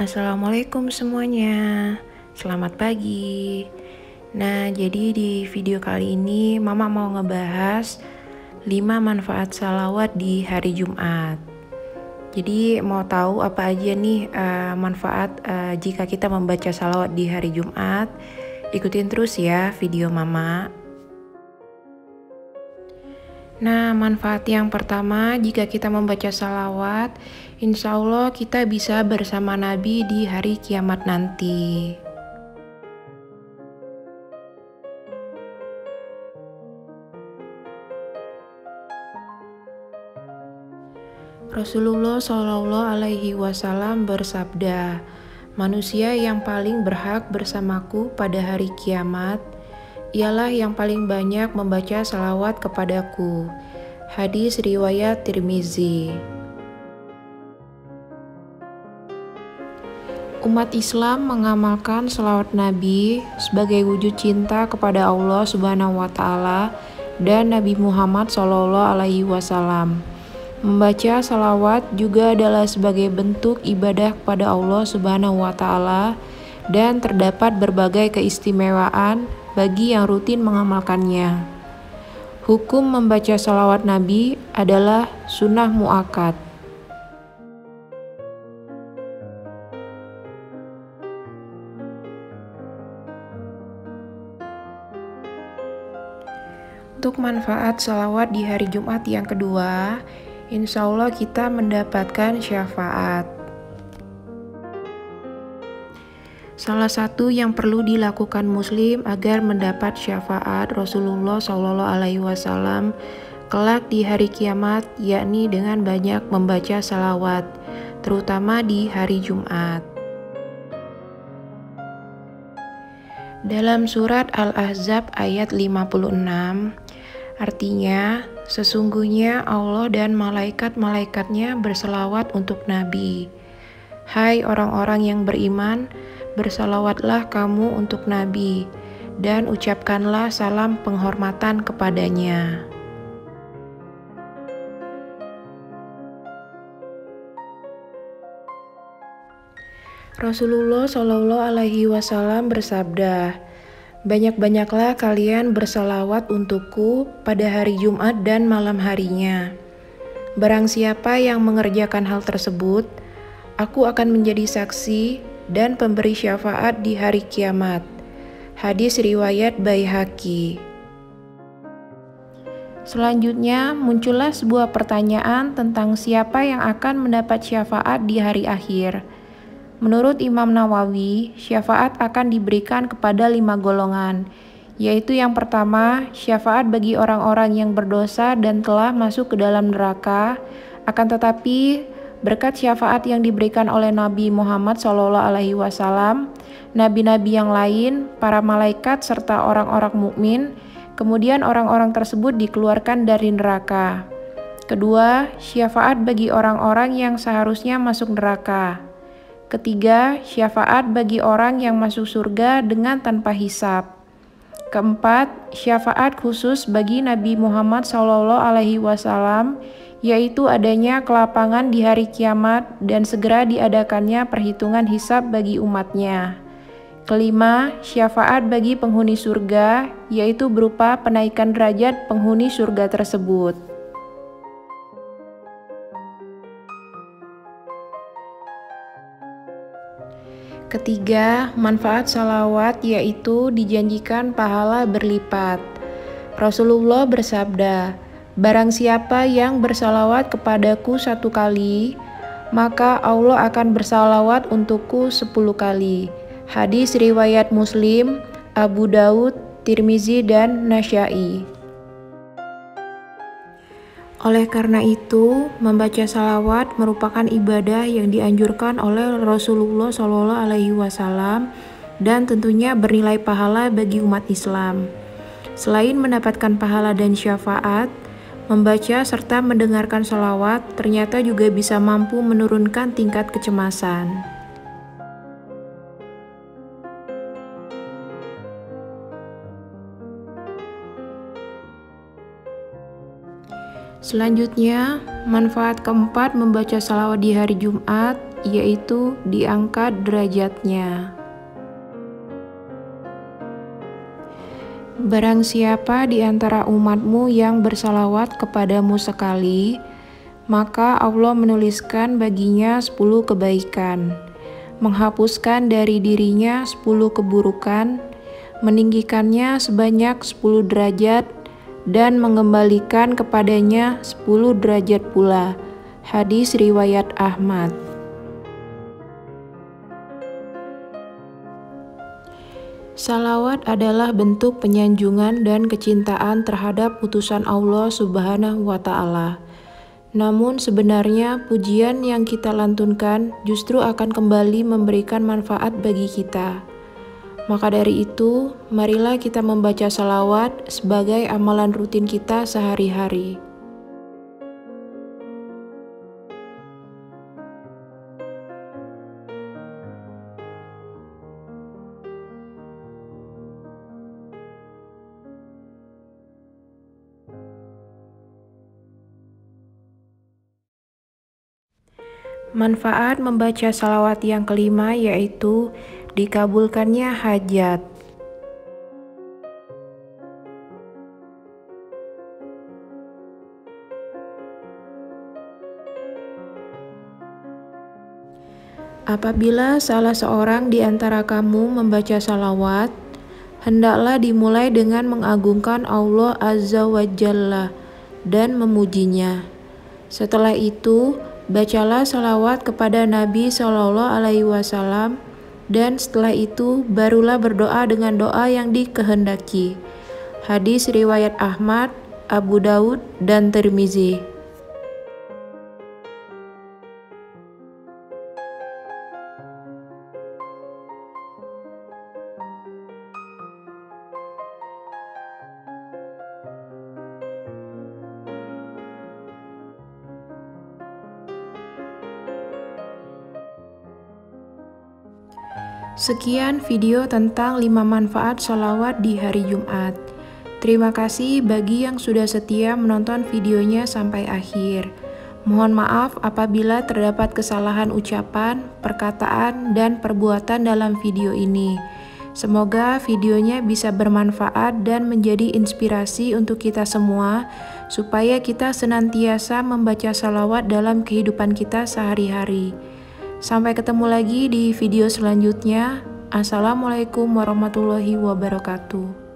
Assalamualaikum semuanya, selamat pagi. Nah, jadi di video kali ini Mama mau ngebahas 5 manfaat salawat di hari Jumat. Jadi mau tahu apa aja nih manfaat jika kita membaca salawat di hari Jumat? Ikutin terus ya video Mama. Nah, manfaat yang pertama, jika kita membaca salawat, insya Allah kita bisa bersama Nabi di hari kiamat nanti. Rasulullah Shallallahu Alaihi Wasallam bersabda, manusia yang paling berhak bersamaku pada hari kiamat ialah yang paling banyak membaca salawat kepadaku. Hadis riwayat Tirmizi. Umat Islam mengamalkan salawat Nabi sebagai wujud cinta kepada Allah Subhanahu wa Ta'ala dan Nabi Muhammad Shallallahu Alaihi Wasallam. Membaca salawat juga adalah sebagai bentuk ibadah kepada Allah Subhanahu wa Ta'ala dan terdapat berbagai keistimewaan bagi yang rutin mengamalkannya. Hukum membaca salawat Nabi adalah sunnah muakkad. Untuk manfaat salawat di hari Jumat yang kedua, insya Allah kita mendapatkan syafaat. Salah satu yang perlu dilakukan Muslim agar mendapat syafaat Rasulullah Shallallahu Alaihi Wasallam kelak di hari kiamat, yakni dengan banyak membaca salawat, terutama di hari Jumat. Dalam surat Al-Ahzab ayat 56, artinya, sesungguhnya Allah dan malaikat-malaikatnya berselawat untuk Nabi. Hai orang-orang yang beriman, bersalawatlah kamu untuk Nabi, dan ucapkanlah salam penghormatan kepadanya. Rasulullah Shallallahu Alaihi Wasallam bersabda, banyak-banyaklah kalian bersalawat untukku pada hari Jumat dan malam harinya. Barang siapa yang mengerjakan hal tersebut, aku akan menjadi saksi dan pemberi syafaat di hari kiamat. Hadis riwayat Baihaqi. Selanjutnya muncullah sebuah pertanyaan tentang siapa yang akan mendapat syafaat di hari akhir. Menurut Imam Nawawi, syafaat akan diberikan kepada 5 golongan, yaitu yang pertama, syafaat bagi orang-orang yang berdosa dan telah masuk ke dalam neraka, akan tetapi berkat syafaat yang diberikan oleh Nabi Muhammad SAW, nabi-nabi yang lain, para malaikat, serta orang-orang mukmin, kemudian orang-orang tersebut dikeluarkan dari neraka. Kedua, syafaat bagi orang-orang yang seharusnya masuk neraka. Ketiga, syafaat bagi orang yang masuk surga dengan tanpa hisab. Keempat, syafaat khusus bagi Nabi Muhammad SAW, yaitu adanya kelapangan di hari kiamat dan segera diadakannya perhitungan hisab bagi umatnya. Kelima, syafaat bagi penghuni surga, yaitu berupa penaikan derajat penghuni surga tersebut. Ketiga, manfaat salawat yaitu dijanjikan pahala berlipat. Rasulullah bersabda, barang siapa yang bersalawat kepadaku 1 kali, maka Allah akan bersalawat untukku 10 kali. Hadis riwayat Muslim, Abu Daud, Tirmizi, dan Nasyai. Oleh karena itu, membaca salawat merupakan ibadah yang dianjurkan oleh Rasulullah SAW dan tentunya bernilai pahala bagi umat Islam. Selain mendapatkan pahala dan syafaat, membaca serta mendengarkan salawat ternyata juga bisa mampu menurunkan tingkat kecemasan. Selanjutnya, manfaat keempat membaca salawat di hari Jumat yaitu diangkat derajatnya. Barang siapa di antara umatmu yang bersalawat kepadamu sekali, maka Allah menuliskan baginya 10 kebaikan, menghapuskan dari dirinya 10 keburukan, meninggikannya sebanyak 10 derajat, dan mengembalikan kepadanya 10 derajat pula. Hadis riwayat Ahmad. Salawat adalah bentuk penyanjungan dan kecintaan terhadap utusan Allah Subhanahu wa Ta'ala. Namun sebenarnya pujian yang kita lantunkan justru akan kembali memberikan manfaat bagi kita. Maka dari itu, marilah kita membaca salawat sebagai amalan rutin kita sehari-hari. Manfaat membaca salawat yang kelima yaitu dikabulkannya hajat. Apabila salah seorang di antara kamu membaca salawat, hendaklah dimulai dengan mengagungkan Allah Azza wa Jalla dan memujinya. Setelah itu, bacalah salawat kepada Nabi SAW, dan setelah itu barulah berdoa dengan doa yang dikehendaki. Hadis riwayat Ahmad, Abu Daud, dan Tirmizi. Sekian video tentang 5 manfaat sholawat di hari Jumat. Terima kasih bagi yang sudah setia menonton videonya sampai akhir. Mohon maaf apabila terdapat kesalahan ucapan, perkataan, dan perbuatan dalam video ini. Semoga videonya bisa bermanfaat dan menjadi inspirasi untuk kita semua, supaya kita senantiasa membaca sholawat dalam kehidupan kita sehari-hari. Sampai ketemu lagi di video selanjutnya. Assalamualaikum warahmatullahi wabarakatuh.